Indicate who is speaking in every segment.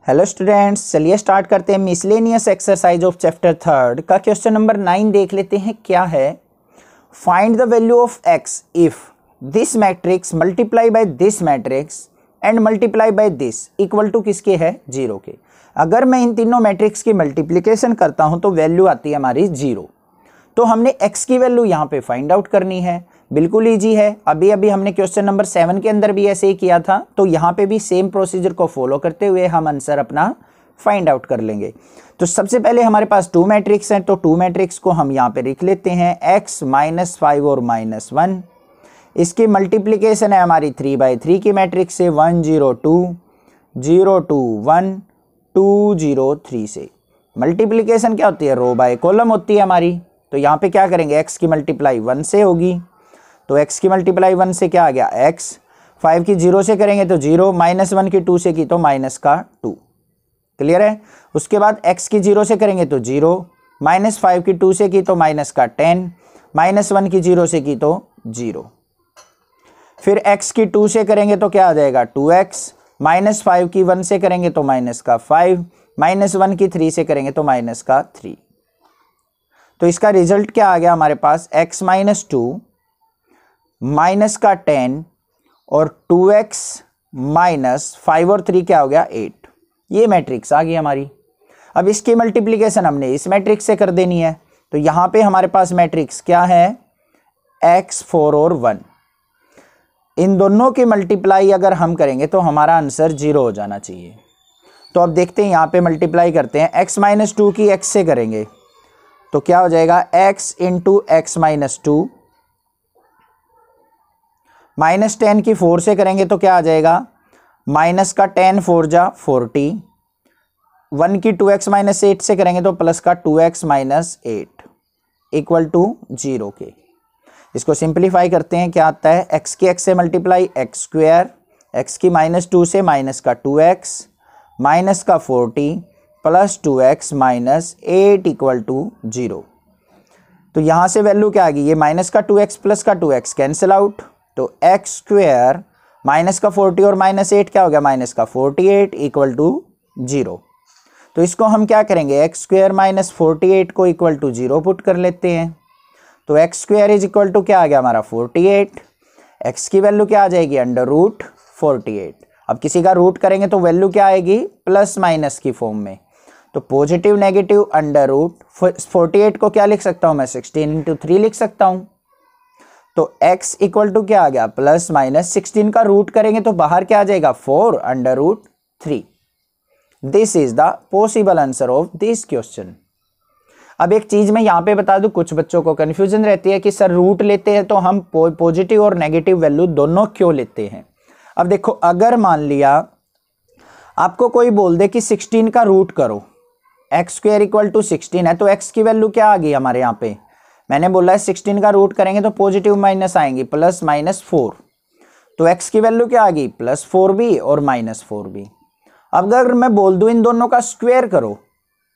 Speaker 1: Hello students, चलिए start करते हैं मिसलेनियस एक्सरसाइज ऑफ चैप्टर 3 का क्वेश्चन नंबर 9 देख लेते हैं। क्या है? Find the value of X if this matrix multiply by this matrix and multiply by this equal to किसके है? 0 के। अगर मैं इन तीनों मैट्रिक्स की मल्टीप्लिकेशन करता हूं तो वैल्यू आती है हमारी 0। तो हमने x की वैल्यू यहाँ पे फाइंड आउट करनी है। बिल्कुल ईजी है। अभी हमने क्वेश्चन नंबर 7 के अंदर भी ऐसे ही किया था, तो यहाँ पे भी सेम प्रोसीजर को फॉलो करते हुए हम आंसर अपना फाइंड आउट कर लेंगे। तो सबसे पहले हमारे पास 2 मैट्रिक्स हैं, तो 2 मैट्रिक्स को हम यहाँ पे लिख लेते हैं x -5 और -1। इसकी मल्टीप्लिकेशन है हमारी 3/3 की मैट्रिक्स से 1 0 2 0 2 1 2 0 3 से। मल्टीप्लिकेशन क्या होती है? रो बाय कॉलम होती है हमारी। तो यहाँ पे क्या करेंगे? x की मल्टीप्लाई 1 से होगी, तो x की मल्टीप्लाई 1 से क्या आ गया? x। 5 की 0 से करेंगे तो 0, -1 की 2 से की तो -2। क्लियर है? उसके बाद x की 0 से करेंगे तो 0, -5 की 2 से की तो -10, -1 की 0 से की तो 0। फिर x की 2 से करेंगे तो क्या आ जाएगा? 2x, -5 की 1 से करेंगे तो -5, -1 की 3 से करेंगे तो -3। तो इसका रिजल्ट क्या आ गया हमारे पास? x -2 -10 और 2x -5 और 3 क्या हो गया? 8। ये मैट्रिक्स आ गई हमारी। अब इसकी मल्टीप्लिकेशन हमने इस मैट्रिक्स से कर देनी है। तो यहाँ पे हमारे पास मैट्रिक्स क्या है? x 4 और 1। इन दोनों की मल्टीप्लाई अगर हम करेंगे तो हमारा आंसर 0 हो जाना चाहिए। तो अब देखते हैं, यहाँ पे मल्टीप्लाई करते हैं। x -2 की x से करेंगे तो क्या हो जाएगा? x इंटू x -2, -10 की 4 से करेंगे तो क्या आ जाएगा? माइनस का 10 4 जा 40, 1 की 2x -8 से करेंगे तो प्लस का 2x -8 इक्वल टू 0 के। इसको सिंप्लीफाई करते हैं, क्या आता है? x की x से मल्टीप्लाई x², x की -2 से माइनस का 2x, माइनस का 40 प्लस 2x -8 इक्वल टू 0। तो यहाँ से वैल्यू क्या आ गई? ये माइनस का 2x प्लस का 2x कैंसिल आउट, तो x² माइनस का 40 और -8 क्या हो गया? माइनस का 48 इक्वल टू 0। तो इसको हम क्या करेंगे? x² -48 को इक्वल टू 0 पुट कर लेते हैं। तो x² इज इक्वल टू क्या आ गया हमारा? 48। x की वैल्यू क्या आ जाएगी? √48। अब किसी का रूट करेंगे तो वैल्यू क्या आएगी? प्लस माइनस की फॉर्म में। तो पॉजिटिव नेगेटिव √48 को क्या लिख सकता हूं मैं? 16 × 3 लिख सकता हूं। तो x इक्वल टू क्या आ गया? प्लस माइनस 16 का रूट करेंगे तो बाहर क्या आ जाएगा? 4 √3। This is the possible answer of this question. अब एक चीज मैं यहां पे बता दूं, कुछ बच्चों को कंफ्यूजन रहती है कि सर रूट लेते हैं तो हम पॉजिटिव और नेगेटिव वैल्यू दोनों क्यों लेते हैं? अब देखो, अगर मान लिया आपको कोई बोल दे कि 16 का रूट करो, x² इक्वल टू 16 है, तो x की वैल्यू क्या आ गई हमारे यहाँ पे? मैंने बोला है 16 का रूट करेंगे तो पॉजिटिव माइनस आएंगी, प्लस -4। तो x की वैल्यू क्या आ गई? +4 भी और -4 भी। अब अगर मैं बोल दूं इन दोनों का स्क्वायर करो,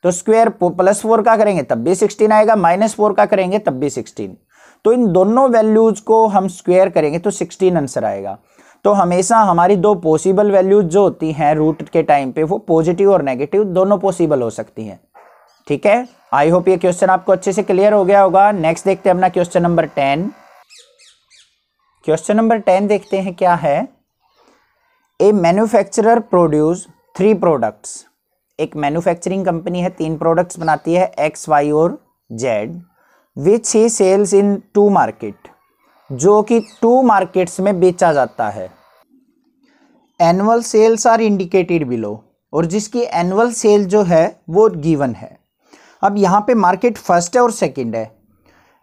Speaker 1: तो स्क्वायर +4 का करेंगे तब भी 16 आएगा, -4 का करेंगे तब भी 16। तो इन दोनों वैल्यूज को हम स्क्वायर करेंगे तो 16 आंसर आएगा। तो हमेशा हमारी दो पॉसिबल वैल्यूज जो होती हैं रूट के टाइम पे, वो पॉजिटिव और नेगेटिव दोनों पॉसिबल हो सकती हैं। ठीक है, आई होप ये क्वेश्चन आपको अच्छे से क्लियर हो गया होगा। नेक्स्ट देखते हैं अपना क्वेश्चन नंबर 10। क्वेश्चन नंबर 10 देखते हैं क्या है? A manufacturer produce 3 products. एक मैन्युफैक्चरिंग कंपनी है, 3 प्रोडक्ट्स बनाती है X, Y और Z, which he sells in 2 market, जो कि 2 मार्केट्स में बेचा जाता है। Annual sales are indicated below, और जिसकी एनुअल सेल जो है वो गिवन है। अब यहाँ पे मार्केट फर्स्ट है और सेकंड है।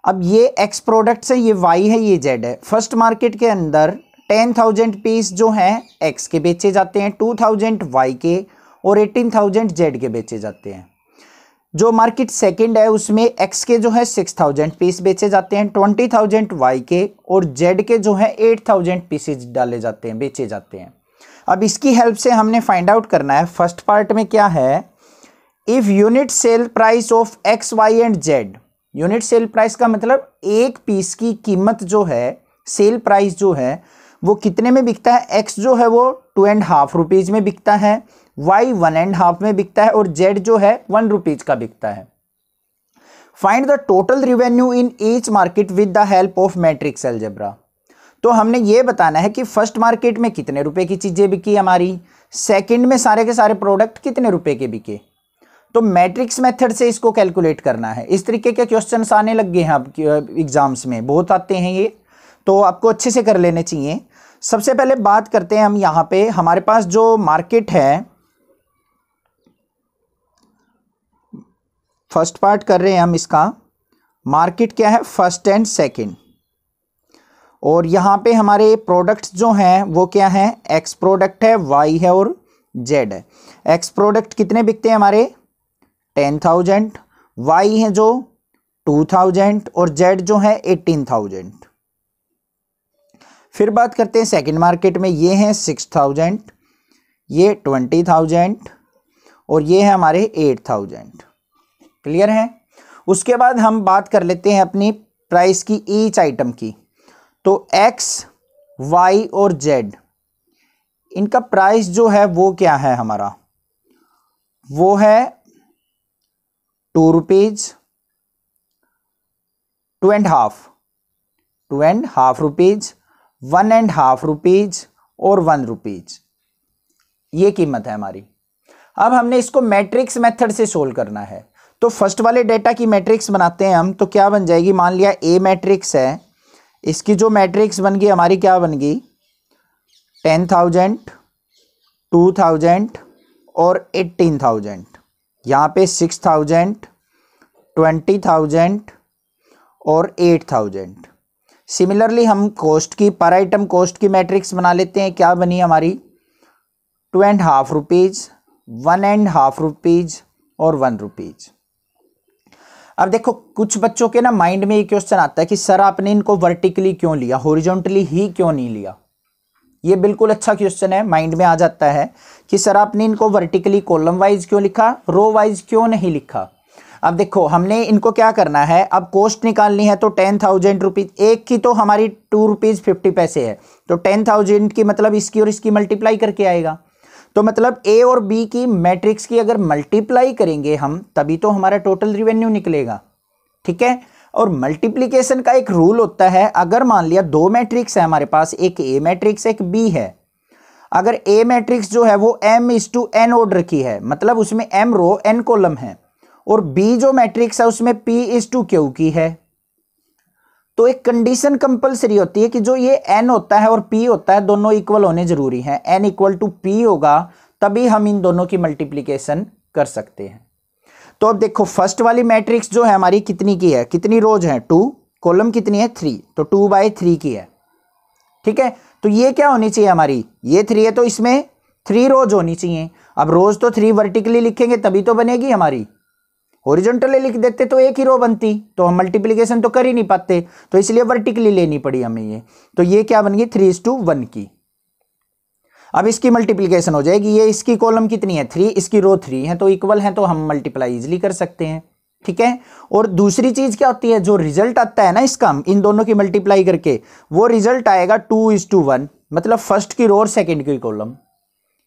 Speaker 1: अब ये X प्रोडक्ट्स है, ये Y है, ये Z है। फर्स्ट मार्केट के अंदर 10,000 पीस जो हैं X के बेचे जाते हैं, 2,000 Y के और 18,000 Z के बेचे जाते हैं। जो मार्केट सेकंड है उसमें X के जो है 6,000 पीस बेचे जाते हैं, 20,000 Y के और Z के जो है 8,000 पीसेज डाले जाते हैं, बेचे जाते हैं। अब इसकी हेल्प से हमने फाइंड आउट करना है। फर्स्ट पार्ट में क्या है? If unit sale price of X, Y and Z, unit sale price का मतलब एक पीस की कीमत जो है, सेल प्राइस जो है वो कितने में बिकता है? X जो है वो 2.5 रुपीज़ में बिकता है, वाई 1.5 में बिकता है और जेड जो है 1 रुपीज का बिकता है। Find the total revenue in each market with the help of matrix algebra. तो हमने ये बताना है कि फर्स्ट मार्केट में कितने रुपए की चीजें बिकी हमारी, सेकंड में सारे के सारे प्रोडक्ट कितने रुपए के बिके। तो मैट्रिक्स मेथड से इसको कैलकुलेट करना है। इस तरीके के क्वेश्चंस आने लग गए हैं अब एग्जाम्स में, बहुत आते हैं ये, तो आपको अच्छे से कर लेने चाहिए। सबसे पहले बात करते हैं हम यहां पे, हमारे पास जो मार्केट है, फर्स्ट पार्ट कर रहे हैं हम इसका। मार्केट क्या है, फर्स्ट एंड सेकंड, और यहां पे हमारे प्रोडक्ट्स जो हैं वो क्या है, एक्स प्रोडक्ट है, वाई है और जेड है। एक्स प्रोडक्ट कितने बिकते हैं हमारे 10,000, वाई है जो 2,000 और जेड जो है 18,000। फिर बात करते हैं सेकंड मार्केट में, ये हैं 6,000, ये 20,000 और ये है हमारे 8,000। क्लियर है। उसके बाद हम बात कर लेते हैं अपनी प्राइस की ईच आइटम की। तो एक्स, वाई और जेड, इनका प्राइस जो है वो क्या है हमारा, वो है 2 रुपीज, 2.5 रुपीज, 1.5 रुपीज और 1 रुपीज। ये कीमत है हमारी। अब हमने इसको मैट्रिक्स मेथड से सोल्व करना है। तो फर्स्ट वाले डेटा की मैट्रिक्स बनाते हैं हम। तो क्या बन जाएगी, मान लिया ए मैट्रिक्स है, इसकी जो मैट्रिक्स बन गई हमारी क्या बन गई, 10,000, 2,000 और 18,000। यहाँ पे 6,000, 20,000 और 8,000। सिमिलरली हम कॉस्ट की, पर आइटम कॉस्ट की मैट्रिक्स बना लेते हैं। क्या बनी हमारी, 2.5 रुपीज, 1.5 रुपीज और 1 रुपीज। अब देखो कुछ बच्चों के ना माइंड में ये क्वेश्चन आता है कि सर आपने इनको वर्टिकली क्यों लिया, हॉरिजॉन्टली ही क्यों नहीं लिया। ये बिल्कुल अच्छा क्वेश्चन है, माइंड में आ जाता है कि सर आपने इनको वर्टिकली कॉलम वाइज क्यों लिखा, रो वाइज क्यों नहीं लिखा। अब देखो हमने इनको क्या करना है, अब कॉस्ट निकालनी है। तो 10,000 रुपीज, एक की तो हमारी 2 रुपीज 50 पैसे है, तो 10,000 की मतलब इसकी और इसकी मल्टीप्लाई करके आएगा। तो मतलब ए और बी की मैट्रिक्स की अगर मल्टीप्लाई करेंगे हम, तभी तो हमारा टोटल रिवेन्यू निकलेगा। ठीक है। और मल्टीप्लिकेशन का एक रूल होता है, अगर मान लिया दो मैट्रिक्स है हमारे पास, एक ए मैट्रिक्स एक बी है, अगर ए मैट्रिक्स जो है वो m/n ऑर्डर की है, मतलब उसमें m रो n कॉलम है, और बी जो मैट्रिक्स है उसमें p/q की है, तो एक कंडीशन कंपलसरी होती है कि जो ये n होता है और p होता है दोनों इक्वल होने जरूरी हैं। n = p होगा तभी हम इन दोनों की मल्टीप्लिकेशन कर सकते हैं। तो अब देखो फर्स्ट वाली मैट्रिक्स जो है हमारी कितनी की है, कितनी रोज है 2, कॉलम कितनी है 3, तो 2/3 की है। ठीक है। तो ये क्या होनी चाहिए हमारी, ये 3 है तो इसमें 3 रोज होनी चाहिए। अब रोज तो 3 वर्टिकली लिखेंगे तभी तो बनेगी हमारी, हॉरिजॉन्टली लिख देते तो एक ही रो बनती, तो हम मल्टीप्लिकेशन तो कर ही नहीं पाते, तो इसलिए वर्टिकली लेनी पड़ी हमें ये। तो ये क्या बन गई 3:1 की। अब इसकी मल्टीप्लिकेशन हो जाएगी, ये इसकी कॉलम कितनी है 3, इसकी रो 3 है, तो इक्वल है, तो हम मल्टीप्लाई इजिली कर सकते हैं। ठीक है। और दूसरी चीज क्या होती है, जो रिजल्ट आता है ना इसका इन दोनों की मल्टीप्लाई करके, वो रिजल्ट आएगा 2:1, मतलब फर्स्ट की रो और सेकेंड की कॉलम।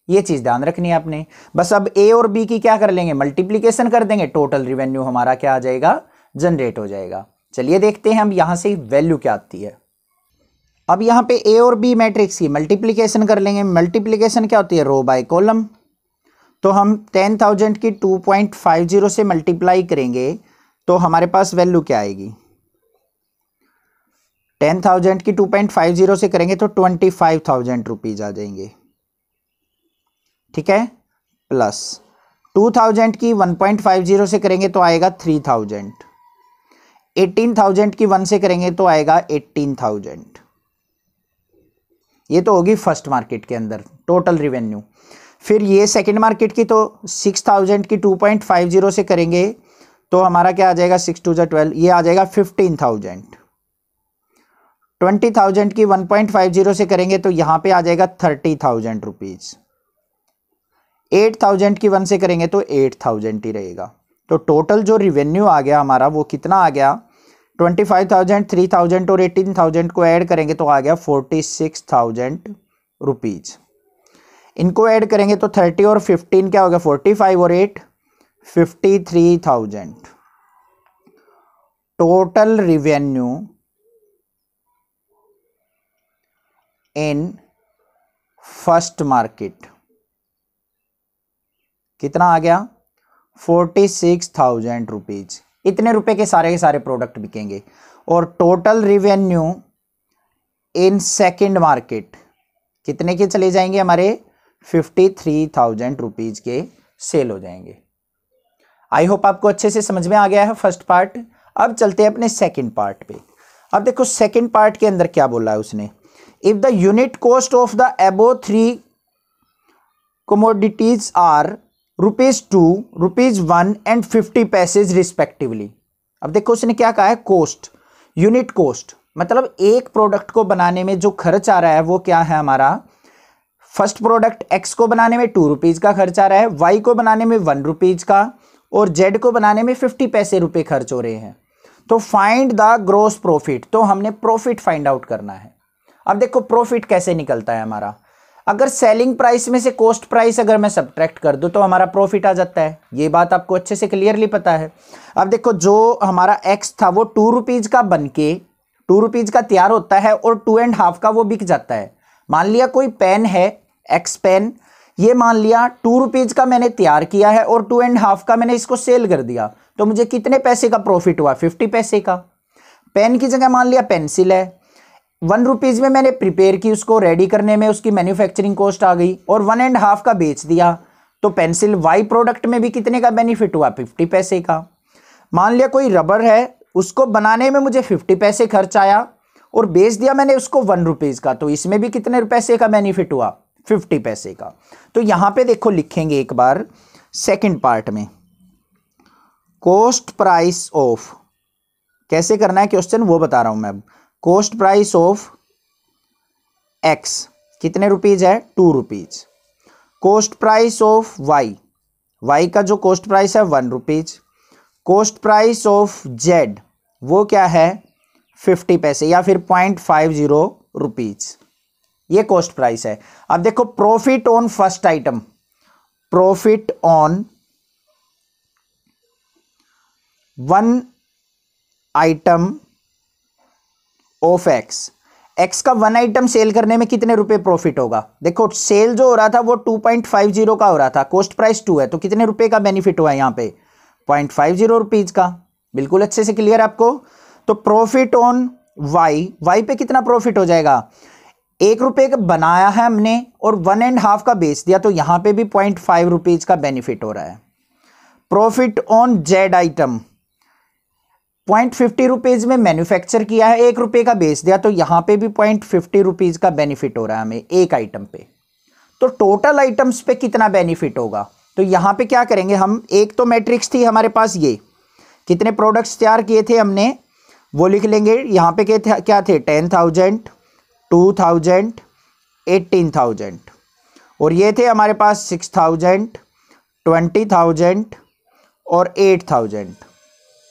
Speaker 1: ये चीज ध्यान रखनी है आपने। बस अब ए और बी की क्या कर लेंगे, मल्टीप्लिकेशन कर देंगे, टोटल रिवेन्यू हमारा क्या आ जाएगा, जनरेट हो जाएगा। चलिए देखते हैं हम यहां से वैल्यू क्या आती है। अब यहां पे ए और बी मैट्रिक्स की मल्टीप्लिकेशन कर लेंगे। मल्टीप्लिकेशन क्या होती है, रो बाय कॉलम। तो हम 10,000 की 2.50 से मल्टीप्लाई करेंगे तो हमारे पास वैल्यू क्या आएगी, 10,000 की 2.50 से करेंगे तो 25,000 रुपीज आ जाएंगे। ठीक है। प्लस 2,000 की 1.50 से करेंगे तो आएगा 3,000, 18,000 की 1 से करेंगे तो आएगा 18,000। ये तो होगी फर्स्ट मार्केट के अंदर टोटल रिवेन्यू। फिर ये सेकंड मार्केट की, तो 6,000 की 2.50 से करेंगे तो हमारा क्या आ जाएगा, 6 2 12, ये आ जाएगा 15,000। 20,000 की 1.50 से करेंगे तो यहां पे आ जाएगा 30,000 रुपीज। 8,000 की 1 से करेंगे तो 8,000 ही रहेगा। तो टोटल जो रिवेन्यू आ गया हमारा वो कितना आ गया, 25,000, 3,000 और 18,000 को ऐड करेंगे तो आ गया 46,000 रुपीज। इनको ऐड करेंगे तो 30 और 15 क्या हो गया 45 और 8 53,000। Total revenue in first market कितना आ गया 46,000 रुपीज। इतने रुपए के सारे प्रोडक्ट बिकेंगे। और total revenue in second market कितने के चले जाएंगे हमारे 53,000 रुपीज के सेल हो जाएंगे। आई होप आपको अच्छे से समझ में आ गया है फर्स्ट पार्ट। अब चलते हैं अपने सेकंड पार्ट पे। अब देखो सेकंड पार्ट के अंदर क्या बोला है उसने, if the unit cost of the above 3 commodities are ₹2, ₹1 and 50 paise respectively. अब देखो उसने क्या कहा है, कोस्ट, यूनिट कोस्ट मतलब एक प्रोडक्ट को बनाने में जो खर्च आ रहा है वो क्या है हमारा, फर्स्ट प्रोडक्ट एक्स को बनाने में ₹2 का खर्च आ रहा है, वाई को बनाने में ₹1 का और जेड को बनाने में 50 पैसे रुपए खर्च हो रहे हैं। तो फाइंड द ग्रोस प्रॉफिट, तो हमने प्रॉफिट फाइंड आउट करना है। अब देखो प्रॉफिट कैसे निकलता है हमारा, अगर सेलिंग प्राइस में से कॉस्ट प्राइस अगर मैं सब्ट्रैक्ट कर दूं तो हमारा प्रॉफिट आ जाता है। ये बात आपको अच्छे से क्लियरली पता है। अब देखो जो हमारा एक्स था वो ₹2 का बनके ₹2 का तैयार होता है और 2.5 का वो बिक जाता है। मान लिया कोई पेन है एक्स पेन, ये मान लिया ₹2 का मैंने तैयार किया है और 2.5 का मैंने इसको सेल कर दिया, तो मुझे कितने पैसे का प्रॉफिट हुआ, 50 पैसे का। पेन की जगह मान लिया पेंसिल है, ₹1 में मैंने प्रिपेयर की, उसको रेडी करने में उसकी मैन्युफैक्चरिंग कॉस्ट आ गई और 1.5 का बेच दिया, तो पेंसिल वाई प्रोडक्ट में भी कितने का बेनिफिट हुआ, 50 पैसे का। मान लिया कोई रबर है, उसको बनाने में मुझे 50 पैसे खर्च आया और बेच दिया मैंने उसको ₹1 का, तो इसमें भी कितने पैसे का बेनिफिट हुआ, 50 पैसे का। तो यहां पे देखो लिखेंगे एक बार सेकंड पार्ट में, कॉस्ट प्राइस ऑफ, कैसे करना है क्वेश्चन वो बता रहा हूं मैं अब। कॉस्ट प्राइस ऑफ एक्स कितने रुपीज है, ₹2। Cost price of Y, Y का जो कॉस्ट प्राइस है ₹1। कॉस्ट प्राइस ऑफ जेड वो क्या है 50 पैसे या फिर 0.50 रुपीज, ये कॉस्ट प्राइस है। अब देखो profit on first item, profit on 1 item of x, x का 1 आइटम सेल करने में कितने रुपए प्रॉफिट होगा। देखो सेल जो हो रहा था वो 2.50 का हो रहा था, कॉस्ट प्राइस 2 है, तो कितने रुपए का बेनिफिट हुआ यहां पे, 0.50 रुपीज का। बिल्कुल अच्छे से क्लियर आपको। तो प्रॉफिट ऑन वाई, वाई पे कितना प्रॉफिट हो जाएगा, ₹1 का बनाया है हमने और 1.5 का बेच दिया, तो यहां पे भी 0.5 रुपीज का बेनिफिट हो रहा है। Profit on Z item 0.50 rupees में मैन्युफैक्चर किया है, ₹1 का बेच दिया, तो यहां पे भी 0.50 रुपीज का बेनिफिट हो रहा है हमें एक आइटम पे। तो टोटल आइटम्स पे कितना बेनिफिट होगा, तो यहां पे क्या करेंगे हम, एक तो मैट्रिक्स थी हमारे पास, ये कितने प्रोडक्ट्स तैयार किए थे हमने वो लिख लेंगे। यहां पे क्या थे 10,000, 2,000, 18,000 और ये थे हमारे पास 6,000, 20,000 और 8,000।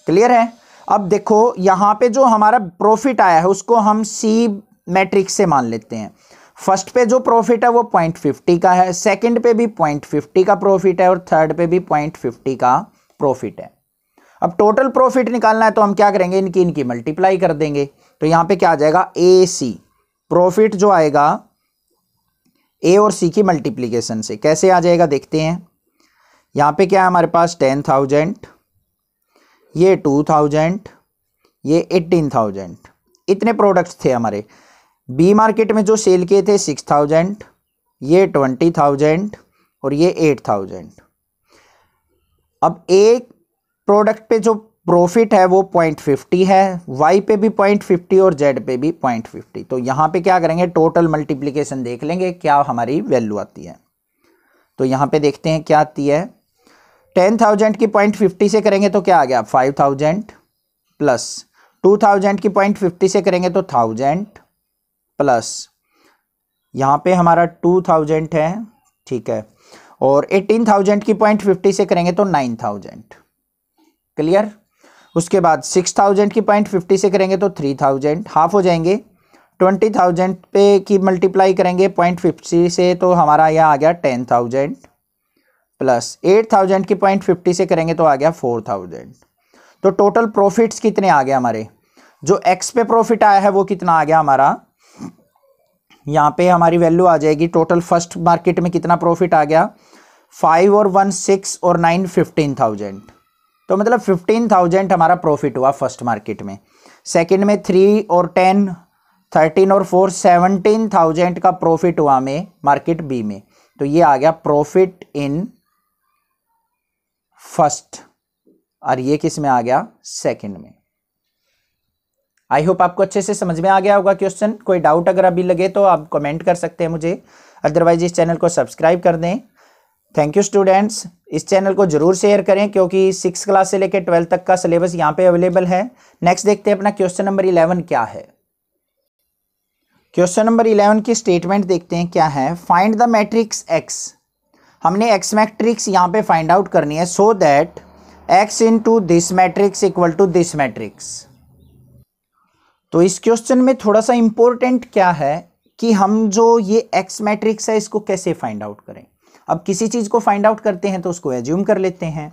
Speaker 1: क्लियर है। अब देखो यहां पे जो हमारा प्रॉफिट आया है उसको हम सी मैट्रिक्स से मान लेते हैं। फर्स्ट पे जो प्रॉफिट है वो 0.50 का है, सेकंड पे भी 0.50 का प्रॉफिट है और थर्ड पे भी 0.50 का प्रॉफिट है। अब टोटल प्रॉफिट निकालना है तो हम क्या करेंगे, इनकी मल्टीप्लाई कर देंगे, तो यहां पे क्या आ जाएगा, ए सी, प्रॉफिट जो आएगा ए और सी की मल्टीप्लीकेशन से। कैसे आ जाएगा देखते हैं। यहां पे क्या है हमारे पास 10,000, ये 2,000, ये 18,000, इतने प्रोडक्ट्स थे हमारे। बी मार्केट में जो सेल किए थे 6,000, ये 20,000 और ये 8,000। अब एक प्रोडक्ट पे जो प्रॉफिट है वो 0.50 है, वाई पे भी 0.50 और जेड पे भी 0.50। तो यहां पे क्या करेंगे, टोटल मल्टीप्लिकेशन देख लेंगे क्या हमारी वैल्यू आती है। तो यहां पे देखते हैं क्या आती है। 10,000 की 0.50 से करेंगे तो क्या आ गया 5,000 प्लस 2,000 की 0.50 से करेंगे तो 1,000 प्लस यहां पे हमारा 2,000 है, ठीक है, और 18,000 की 0.50 से करेंगे तो 9,000। क्लियर। उसके बाद 6,000 की 0.50 से करेंगे तो 3,000, हाफ हो जाएंगे। 20,000 पे की मल्टीप्लाई करेंगे 0.50 से तो हमारा यह आ गया 10,000 प्लस 8,000 की 0.50 से करेंगे तो आ गया 4,000। तो टोटल प्रॉफिट्स कितने आ गए हमारे, जो एक्स पे प्रॉफिट आया है वो कितना आ गया हमारा, यहाँ पे हमारी वैल्यू आ जाएगी टोटल फर्स्ट मार्केट में कितना प्रॉफिट आ गया, 5 और 1 6 और 9 15,000। तो मतलब 15,000 हमारा प्रॉफिट हुआ फर्स्ट मार्केट में। सेकंड में 3 और 10 13 और 4 17,000 का प्रॉफिट हुआ हमें मार्केट बी में। तो ये आ गया प्रॉफिट इन फर्स्ट, और ये किस में आ गया, सेकंड में। आई होप आपको अच्छे से समझ में आ गया होगा क्वेश्चन। कोई डाउट अगर अभी लगे तो आप कमेंट कर सकते हैं मुझे, अदरवाइज इस चैनल को सब्सक्राइब कर दें। थैंक यू स्टूडेंट्स, इस चैनल को जरूर शेयर करें क्योंकि 6th क्लास से लेकर 12th तक का सिलेबस यहाँ पे अवेलेबल है। नेक्स्ट देखते हैं अपना क्वेश्चन नंबर 11 क्या है। क्वेश्चन नंबर 11 की स्टेटमेंट देखते हैं क्या है। फाइंड द मैट्रिक्स एक्स, हमने एक्स मैट्रिक्स यहाँ पे फाइंड आउट करनी है, so that X into this matrix equal to this matrix. तो इस क्वेश्चन में थोड़ा सा इंपॉर्टेंट क्या है कि हम जो ये एक्स मैट्रिक्स है इसको कैसे फाइंड आउट करें। अब किसी चीज को फाइंड आउट करते हैं तो उसको एज्यूम कर लेते हैं।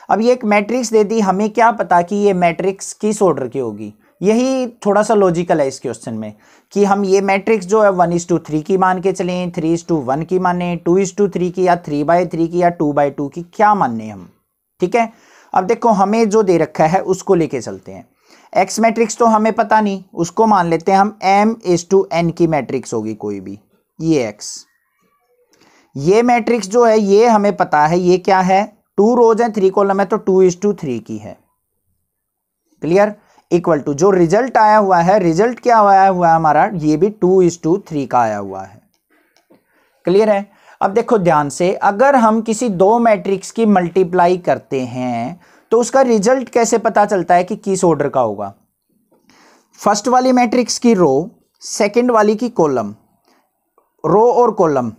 Speaker 1: अब ये एक मैट्रिक्स दे दी, हमें क्या पता कि ये मैट्रिक्स किस ऑर्डर की होगी। यही थोड़ा सा लॉजिकल है इस क्वेश्चन में कि हम ये मैट्रिक्स जो है 1:3 की मान के चलें, 3:1 की माने, 2:3 की, या 3/3 की, या 2/2 की, क्या मानने हम। ठीक है, अब देखो हमें जो दे रखा है उसको लेके चलते हैं। एक्स मैट्रिक्स तो हमें पता नहीं, उसको मान लेते हैं हम m/n की मैट्रिक्स होगी कोई भी, ये एक्स। ये मैट्रिक्स जो है ये हमें पता है ये क्या है, 2 रोज है 3 कॉलम है तो 2:3 की है। क्लियर, इक्वल टू जो रिजल्ट आया हुआ है, रिजल्ट क्या आया हुआ है हमारा, ये भी 2:3 का आया हुआ है। क्लियर है। अब देखो ध्यान से, अगर हम किसी दो मैट्रिक्स की मल्टीप्लाई करते हैं तो उसका रिजल्ट कैसे पता चलता है कि किस ऑर्डर का होगा। फर्स्ट वाली मैट्रिक्स की रो, सेकंड वाली की कॉलम, रो और कॉलम,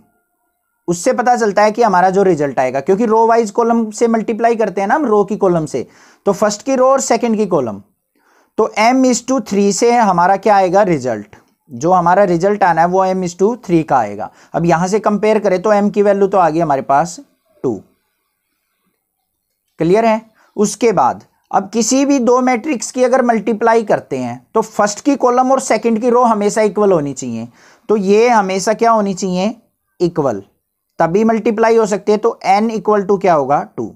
Speaker 1: उससे पता चलता है कि हमारा जो रिजल्ट आएगा, क्योंकि रो वाइज कॉलम से मल्टीप्लाई करते हैं ना हम रो की कॉलम से, तो फर्स्ट की रो और सेकंड की कॉलम, तो m/3 से हमारा क्या आएगा, रिजल्ट। जो हमारा रिजल्ट आना है वो m/3 का आएगा। अब यहां से कंपेयर करें तो m की वैल्यू तो आ गई हमारे पास 2। क्लियर है। उसके बाद अब किसी भी दो मैट्रिक्स की अगर मल्टीप्लाई करते हैं तो फर्स्ट की कॉलम और सेकंड की रो हमेशा इक्वल होनी चाहिए। तो ये हमेशा क्या होनी चाहिए, इक्वल, तभी मल्टीप्लाई हो सकती है। तो n इक्वल टू क्या होगा, 2।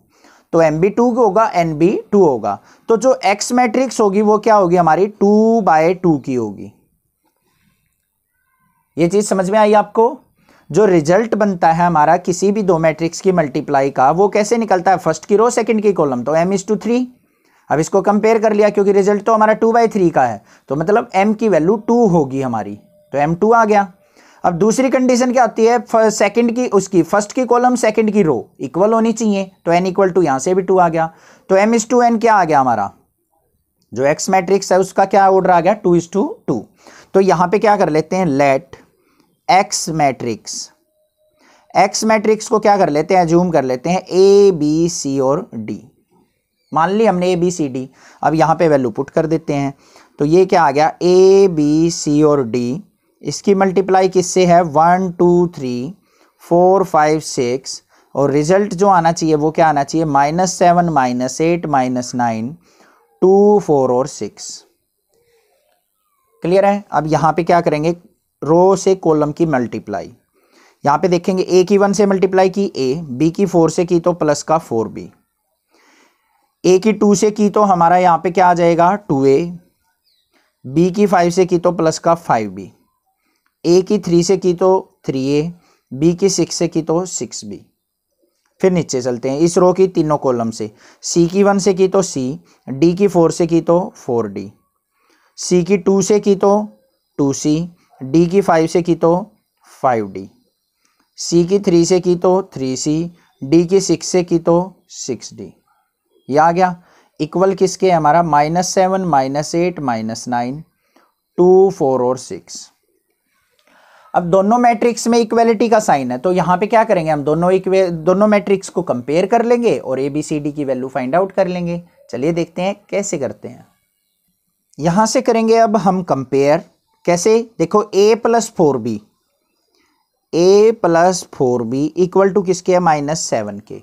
Speaker 1: तो m भी 2 होगा, n भी 2 होगा। तो जो x मैट्रिक्स होगी वो क्या होगी हमारी, 2/2 की होगी। ये चीज समझ में आई आपको। जो रिजल्ट बनता है हमारा किसी भी दो मैट्रिक्स की मल्टीप्लाई का, वो कैसे निकलता है, फर्स्ट की रो सेकंड की कॉलम, तो m/3। अब इसको कंपेयर कर लिया क्योंकि रिजल्ट तो हमारा 2/3 का है, तो मतलब m की वैल्यू 2 होगी हमारी, तो m2 आ गया। अब दूसरी कंडीशन क्या होती है, सेकंड की उसकी फर्स्ट की कॉलम सेकंड की रो इक्वल होनी चाहिए, तो n इक्वल टू यहां से भी 2 आ गया। तो m/n क्या आ गया हमारा, जो x मैट्रिक्स है उसका क्या ऑर्डर आ गया, 2:2। तो यहां पे क्या कर लेते हैं, लेट x मैट्रिक्स को क्या कर लेते हैं, जूम कर लेते हैं a b c और d। मान ली हमने a b c d, अब यहां पे वैल्यू पुट कर देते हैं। तो ये क्या आ गया, a b c और d, इसकी मल्टीप्लाई किससे है, 1 2 3 4 5 6, और रिजल्ट जो आना चाहिए वो क्या आना चाहिए, -7 -8 -9 2 4 और 6। क्लियर है। अब यहां पे क्या करेंगे, रो से कॉलम की मल्टीप्लाई, यहां पे देखेंगे a की 1 से मल्टीप्लाई की a, b की 4 से की तो प्लस का 4b, a की 2 से की तो हमारा यहां पे क्या आ जाएगा, 2a, b की 5 से की तो प्लस का 5b, a की 3 से की तो 3a, b की 6 से की तो 6b। फिर नीचे चलते हैं, इस रो की तीनों कॉलम से, c की 1 से की तो c, d की 4 से की तो 4d, c की 2 से की तो 2c, d की 5 से की तो 5d, c की 3 से की तो 3c, d की 6 से की तो 6d। ये आ गया इक्वल किसके, हमारा -7 -8 -9 2 4 और 6। अब दोनों मैट्रिक्स में इक्वेलिटी का साइन है, तो यहां पे क्या करेंगे हम, दोनों मैट्रिक्स को कंपेयर कर लेंगे और ABCD की वैल्यू फाइंड आउट कर लेंगे। चलिए देखते हैं कैसे करते हैं। यहां से करेंगे अब हम कंपेयर कैसे, देखो a plus 4b, a plus 4b equal to किसके है, -7 के।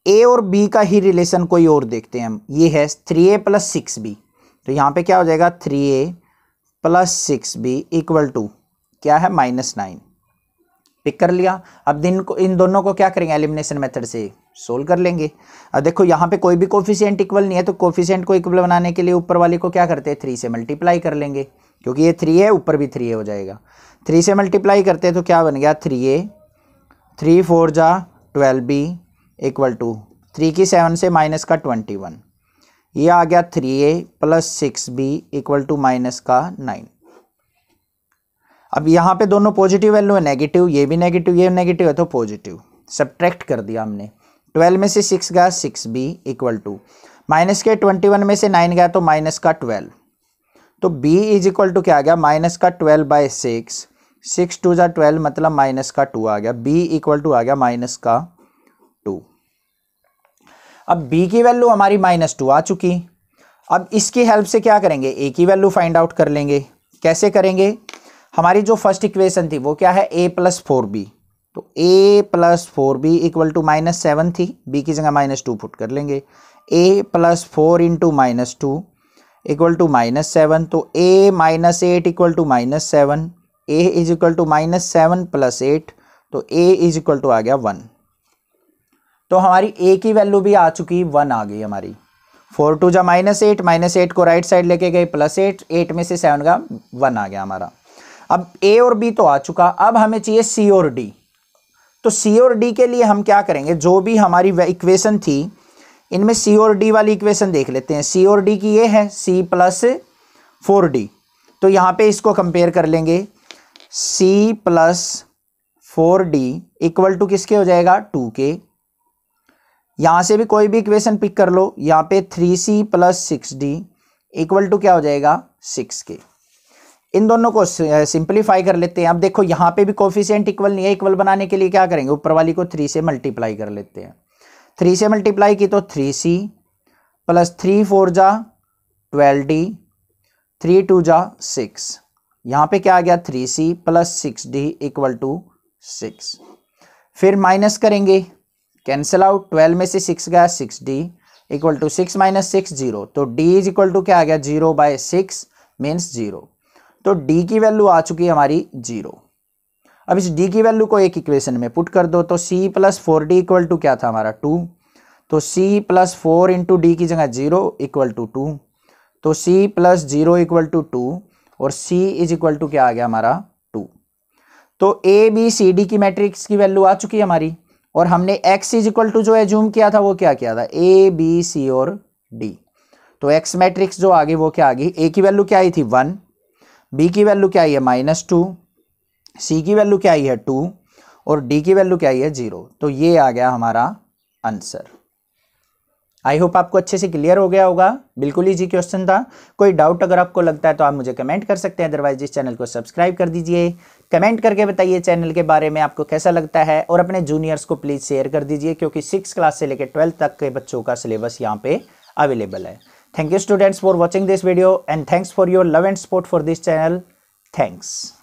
Speaker 1: a और b का ही रिलेशन कोई और देखते हैं हम, ये है 3a प्लस 6b, तो यहाँ पे क्या हो जाएगा 3a plus 6b equal to क्या है -9। पिक कर लिया। अब इन दोनों को क्या करेंगे, एलिमिनेशन मेथड से सोल्व कर लेंगे। अब देखो यहाँ पे कोई भी कोफिशिएंट इक्वल नहीं है, तो कोफिशिएंट को इक्वल बनाने के लिए ऊपर वाले को क्या करते हैं, 3 से मल्टीप्लाई कर लेंगे, क्योंकि ये 3 है, ऊपर भी 3 हो जाएगा। 3 से मल्टीप्लाई करते हैं तो क्या बन गया 3a, 3 4 जा 12b इक्वल टू 3 की 7 से माइनस का 21, ये आ गया 3a plus 6b equal to -9। अब यहाँ पे दोनों पॉजिटिव वैल्यू है, नेगेटिव, ये भी नेगेटिव, ये नेगेटिव है, तो पॉजिटिव सब्ट्रैक्ट कर दिया हमने। 12 में से 6 गया 6b इक्वल टू माइनस के 21 में से 9 गया तो -12, तो b इज इक्वल टू क्या आ गया -12/6, 6 2 जा 12 मतलब -2 आ गया, b इक्वल टू आ गया -2। अब b की वैल्यू हमारी -2 आ चुकी। अब इसकी हेल्प से क्या करेंगे, a की वैल्यू फाइंड आउट कर लेंगे। कैसे करेंगे, हमारी जो फर्स्ट इक्वेशन थी वो क्या है, a प्लस 4b, तो a plus 4b equal to -7 थी, b की जगह -2 पुट कर लेंगे। a plus 4 into -2 equal to -7, तो a -8 equal to -7, a is equal to -7 plus 8, तो a इज इक्वल टू आ गया 1। तो हमारी a की वैल्यू भी आ चुकी, 1 आ गई हमारी। 4 2 जा -8, -8 को राइट साइड लेके गए +8, 8 में से 7 का 1 आ गया हमारा। अब a और b तो आ चुका, अब हमें चाहिए c और d। तो c और d के लिए हम क्या करेंगे, जो भी हमारी इक्वेशन थी इनमें c और d वाली इक्वेशन देख लेते हैं। c और d की ये है c प्लस 4d, तो यहाँ पे इसको कंपेयर कर लेंगे। c plus 4d equal to किसके हो जाएगा 2 के। यहाँ से भी कोई भी इक्वेशन पिक कर लो, यहाँ पे 3c plus 6d equal to क्या हो जाएगा 6 के। इन दोनों को सिंपलीफाई कर लेते हैं। अब देखो यहाँ पे भी कोफिशिएंट इक्वल नहीं है, इक्वल बनाने के लिए क्या करेंगे, ऊपर वाली को 3 से मल्टीप्लाई कर लेते हैं। 3 से मल्टीप्लाई की तो 3c प्लस 3 4 जा 12d, 3 2 जा 6, यहाँ पे क्या आ गया 3c plus 6d equal to 6। फिर माइनस करेंगे, कैंसिल आउट, 12 में से 6 गया 6d इक्वल टू 6 - 6 0, तो d इज इक्वल टू क्या आ गया 0/6 मीन्स 0। तो d की वैल्यू आ चुकी है हमारी 0। अब इस d की वैल्यू को एक इक्वेशन में पुट कर दो, तो c plus 4d equal to क्या था हमारा 2, तो c प्लस 4 इंटू डी की जगह 0 इक्वल टू 2, तो c प्लस 0 इक्वल टू 2 और c इज इक्वल टू क्या आ गया हमारा 2। तो a b c d की मैट्रिक्स की वैल्यू आ चुकी है हमारी, और हमने x इज इक्वल टू जो एज्यूम किया था वो क्या किया था, a b c और d। तो x मैट्रिक्स जो आ गई वो क्या आ गई, a की वैल्यू क्या आई थी 1, b की वैल्यू क्या आई है -2, c की वैल्यू क्या आई है 2 और d की वैल्यू क्या आई है 0। तो ये आ गया हमारा आंसर। आई होप आपको अच्छे से क्लियर हो गया होगा, बिल्कुल इजी क्वेश्चन था। कोई डाउट अगर आपको लगता है तो आप मुझे कमेंट कर सकते हैं, अदरवाइज इस चैनल को सब्सक्राइब कर दीजिए। कमेंट करके बताइए चैनल के बारे में आपको कैसा लगता है, और अपने जूनियर्स को प्लीज़ शेयर कर दीजिए, क्योंकि 6th क्लास से लेकर 12th तक के बच्चों का सिलेबस यहाँ पे अवेलेबल है। Thank you students for watching this video, and thanks for your love and support for this channel. Thanks.